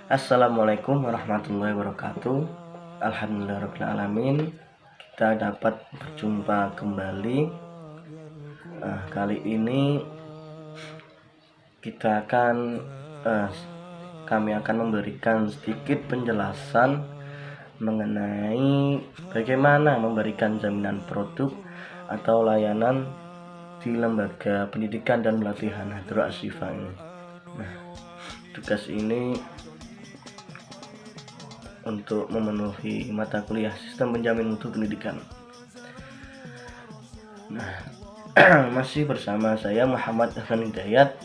Assalamualaikum warahmatullahi wabarakatuh. Alhamdulillahirrahmanirrahim. Kita dapat berjumpa kembali. Kali ini kami akan memberikan sedikit penjelasan mengenai bagaimana memberikan jaminan produk atau layanan di lembaga pendidikan dan pelatihan Hadroh Ashifa ini. Tugas ini untuk memenuhi mata kuliah sistem penjamin mutu pendidikan. Masih bersama saya Muhammad Ahsan Hidayat.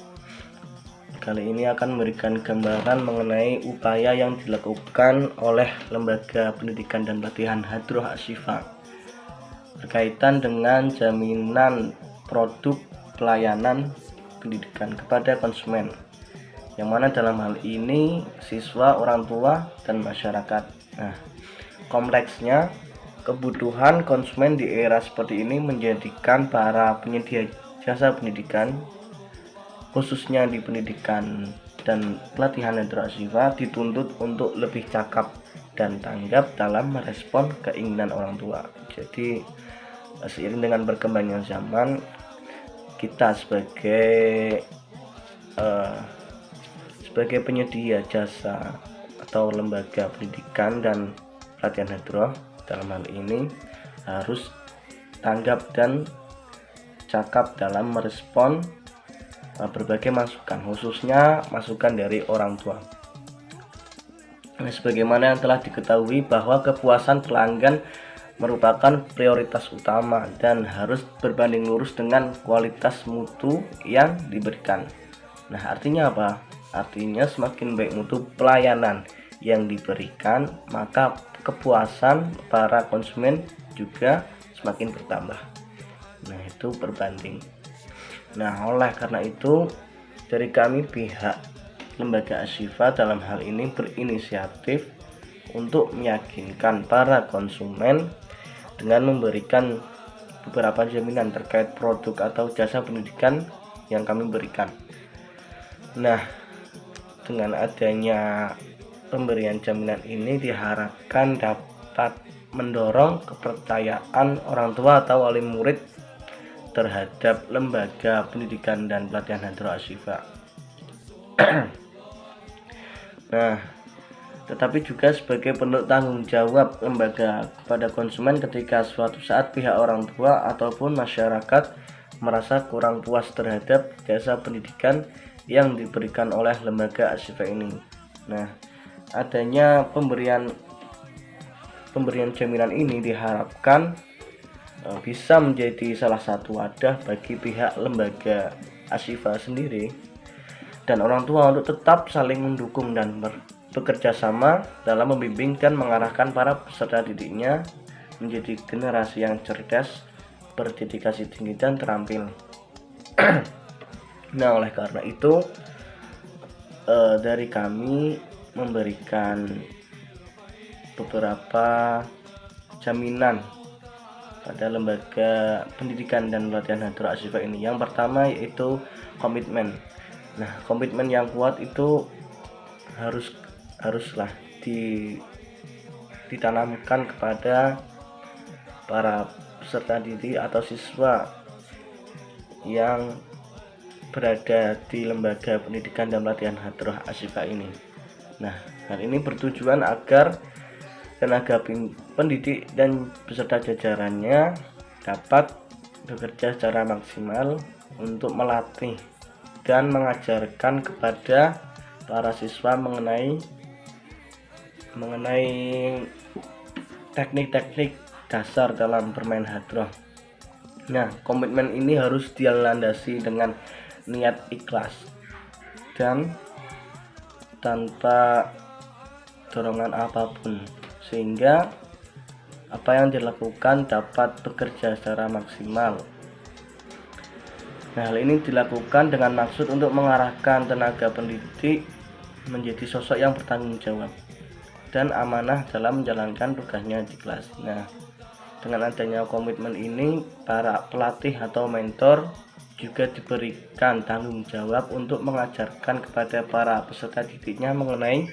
Kali ini akan memberikan gambaran mengenai upaya yang dilakukan oleh lembaga pendidikan dan pelatihan Hadroh Ashifa berkaitan dengan jaminan produk pelayanan pendidikan kepada konsumen, yang mana dalam hal ini siswa, orang tua, dan masyarakat. Kompleksnya kebutuhan konsumen di era seperti ini menjadikan para penyedia jasa pendidikan, khususnya di pendidikan dan pelatihan Hadroh Ashifa, dituntut untuk lebih cakap dan tanggap dalam merespon keinginan orang tua. Jadi seiring dengan berkembangnya zaman, kita sebagai penyedia jasa atau lembaga pendidikan dan pelatihan Hadroh dalam hal ini harus tanggap dan cakap dalam merespon berbagai masukan, khususnya masukan dari orang tua. Sebagaimana yang telah diketahui bahwa kepuasan pelanggan merupakan prioritas utama dan harus berbanding lurus dengan kualitas mutu yang diberikan. Artinya apa? Artinya semakin baik mutu pelayanan yang diberikan, maka kepuasan para konsumen juga semakin bertambah. Itu berbanding. Oleh karena itu, dari kami pihak lembaga Ashifa dalam hal ini berinisiatif untuk meyakinkan para konsumen dengan memberikan beberapa jaminan terkait produk atau jasa pendidikan yang kami berikan. Dengan adanya pemberian jaminan ini diharapkan dapat mendorong kepercayaan orang tua atau wali murid terhadap lembaga pendidikan dan pelatihan Hadroh Ashifa. Tetapi juga sebagai bentuk tanggung jawab lembaga kepada konsumen ketika suatu saat pihak orang tua ataupun masyarakat merasa kurang puas terhadap jasa pendidikan yang diberikan oleh lembaga Ashifa ini. Adanya pemberian jaminan ini diharapkan bisa menjadi salah satu wadah bagi pihak lembaga Ashifa sendiri dan orang tua untuk tetap saling mendukung dan bekerja sama dalam membimbing dan mengarahkan para peserta didiknya menjadi generasi yang cerdas, berdedikasi tinggi, dan terampil. Oleh karena itu, dari kami memberikan beberapa jaminan pada lembaga pendidikan dan pelatihan Hadroh Ashifa ini. Yang pertama yaitu komitmen. Komitmen yang kuat itu haruslah ditanamkan kepada para peserta didik atau siswa yang berada di lembaga pendidikan dan pelatihan Hadroh Ashifa ini. Hal ini bertujuan agar tenaga pendidik dan peserta jajarannya dapat bekerja secara maksimal untuk melatih dan mengajarkan kepada para siswa mengenai teknik-teknik dasar dalam bermain hadroh. Komitmen ini harus dilandasi dengan niat ikhlas dan tanpa dorongan apapun, sehingga apa yang dilakukan dapat bekerja secara maksimal. Hal ini dilakukan dengan maksud untuk mengarahkan tenaga pendidik menjadi sosok yang bertanggung jawab dan amanah dalam menjalankan tugasnya di kelas. Dengan adanya komitmen ini, para pelatih atau mentor juga diberikan tanggung jawab untuk mengajarkan kepada para peserta didiknya mengenai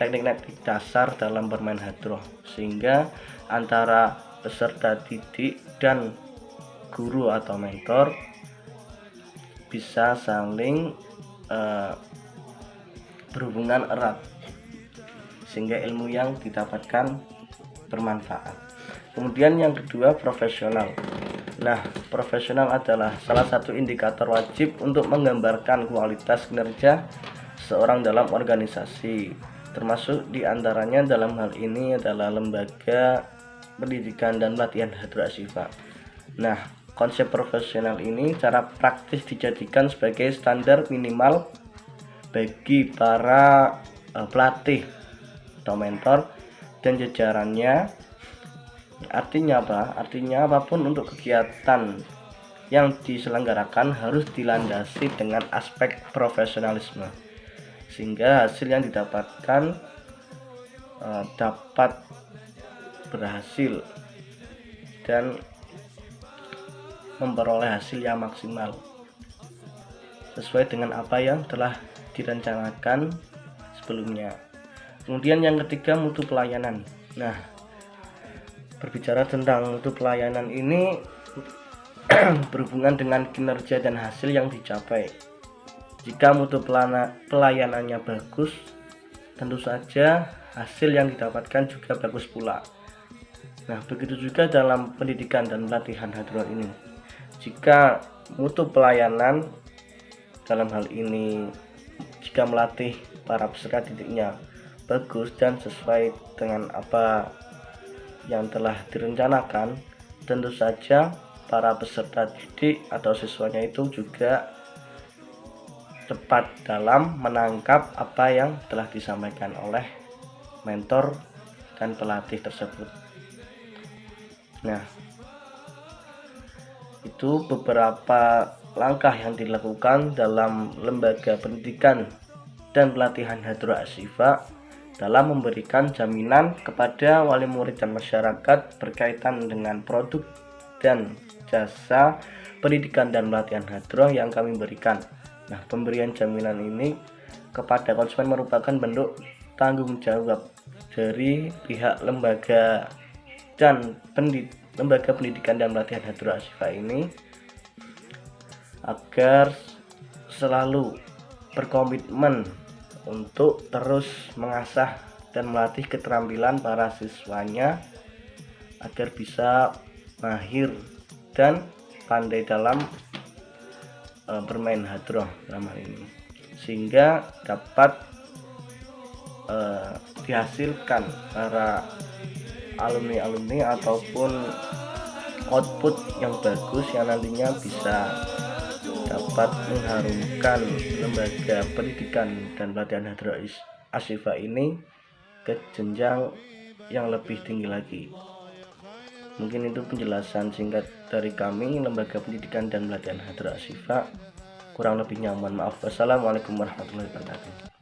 teknik-teknik dasar dalam bermain hadroh, sehingga antara peserta didik dan guru atau mentor bisa saling berhubungan erat, sehingga ilmu yang didapatkan bermanfaat. Kemudian yang kedua, profesional. Nah, profesional adalah salah satu indikator wajib untuk menggambarkan kualitas kinerja seorang dalam organisasi, termasuk diantaranya dalam hal ini adalah lembaga pendidikan dan pelatihan Hadroh Ashifa. Nah, konsep profesional ini cara praktis dijadikan sebagai standar minimal bagi para pelatih atau mentor dan jajarannya. Artinya apa? Artinya apapun untuk kegiatan yang diselenggarakan harus dilandasi dengan aspek profesionalisme, sehingga hasil yang didapatkan dapat berhasil dan memperoleh hasil yang maksimal sesuai dengan apa yang telah direncanakan sebelumnya. Kemudian yang ketiga, mutu pelayanan. Nah, berbicara tentang mutu pelayanan ini berhubungan dengan kinerja dan hasil yang dicapai. Jika mutu pelayanannya bagus, tentu saja hasil yang didapatkan juga bagus pula. Nah, begitu juga dalam pendidikan dan pelatihan hadroh ini. Jika mutu pelayanan dalam hal ini, jika melatih para peserta didiknya bagus dan sesuai dengan apa yang telah direncanakan, tentu saja para peserta didik atau siswanya itu juga tepat dalam menangkap apa yang telah disampaikan oleh mentor dan pelatih tersebut. Nah, itu beberapa langkah yang dilakukan dalam lembaga pendidikan dan pelatihan Hadroh Ashifa dalam memberikan jaminan kepada wali murid dan masyarakat berkaitan dengan produk dan jasa pendidikan dan pelatihan hadroh yang kami berikan. Nah, pemberian jaminan ini kepada konsumen merupakan bentuk tanggung jawab dari pihak lembaga dan lembaga pendidikan dan pelatihan Hadroh Ashifa ini agar selalu berkomitmen untuk terus mengasah dan melatih keterampilan para siswanya agar bisa mahir dan pandai dalam bermain hadroh dalam hal ini, sehingga dapat dihasilkan para alumni ataupun output yang bagus yang nantinya bisa dapat mengharumkan lembaga pendidikan dan pelatihan Hadroh Ashifa ini ke jenjang yang lebih tinggi lagi. Mungkin itu penjelasan singkat dari kami, lembaga pendidikan dan pelatihan Hadroh Ashifa. Kurang lebihnya mohon maaf. Wassalamualaikum warahmatullahi wabarakatuh.